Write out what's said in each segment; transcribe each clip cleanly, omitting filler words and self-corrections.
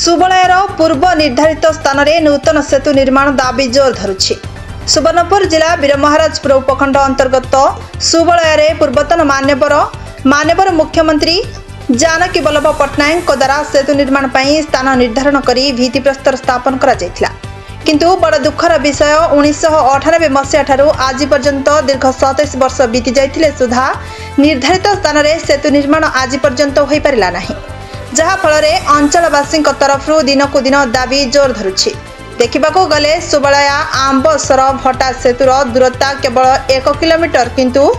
सुबलयर पूर्व निर्धारित स्थान में नूतन सेतु निर्माण दाबी जोर धरुछि। सुवर्णपुर जिला वीरमहाराजपुर उपखंड अंतर्गत सुबलयर पूर्वतन मान्यवर मुख्यमंत्री जानकी वल्लभ पट्टनायक द्वारा सेतु निर्माण पर स्थान निर्धारण कर भित्ति प्रस्तर स्थापन करा जायथिला। किंतु बड़ दुखर विषय 1998 मसीहा ठारू आज पर्यंत दीर्घ 27 वर्ष बीती जाइथिले सुधा निर्धारित स्थान में सेतु निर्माण आज पर्यंत हो पारिला नाही, जहा फल अंचलवासी तरफ दिन को दिन दाबी जोर धरुछि। देखिबाकू गले सुबलया आंबसर भटा सेतुर दूरता केवल 1 किलोमीटर, किंतु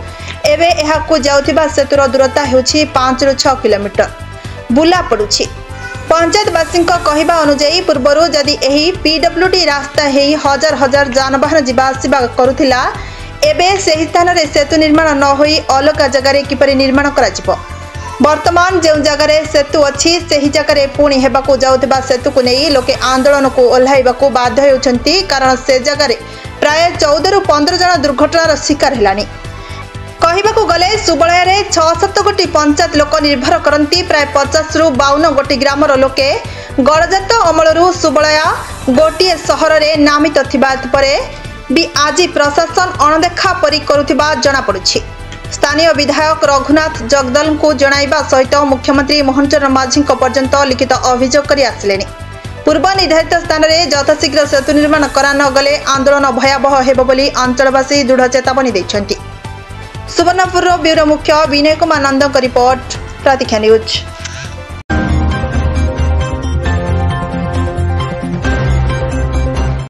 एबे एहाकू जाउथिबा सेतुर दूरता हेउछि 5 ରୁ 6 किलोमीटर बुला पड़ुछि। पंचायतवासी कहवा अनुजाई पूर्वर जदि एही पीडब्ल्यूडी रास्ता हेई हजार हजार जानवाहन जीवा आसिबा करुथिला, एबे सेही स्थान रे सेतु निर्माण न होई अलग जगह किपरि निर्माण कराजिबो। वर्तमान जो जगह सेतु अच्छी से जगह पुणी हेबाकू जाउथिबा सेतु को नहीं लोके आंदोलन को ओह्लाइबाकू बाध्य होउछंती, कारण से जगह प्राय 14 ରୁ 15 जन दुर्घटनार शिकार हेलानी। कहबाकू गले सुबलयर 6-7 गोटी पंचायत लोक निर्भर करती। प्राय 50 ରୁ 52 गोटी ग्रामर लोके गड़जात अमलरू सुबलया गोटे सहर रे नामित थिबा परे भी आज प्रशासन अणदेखा परी करुथिबा जणा पड़ुछि। स्थानीय विधायक रघुनाथ जगदल को जणाइबा सहित मुख्यमंत्री मोहन चरण माझी पर्यंत लिखित अभियोग कर आसिले। पूर्व निर्धारित स्थान में यथाशीघ्र सेतु निर्माण करा न गले आंदोलन भयावह हेबो बोली अंचलवासी दृढ़ चेतावनी दैछन्ति। सुवर्णपुर ब्यूरो मुख्य विनय कुमार नंद रिपोर्ट, प्रतीक्षा न्यूज।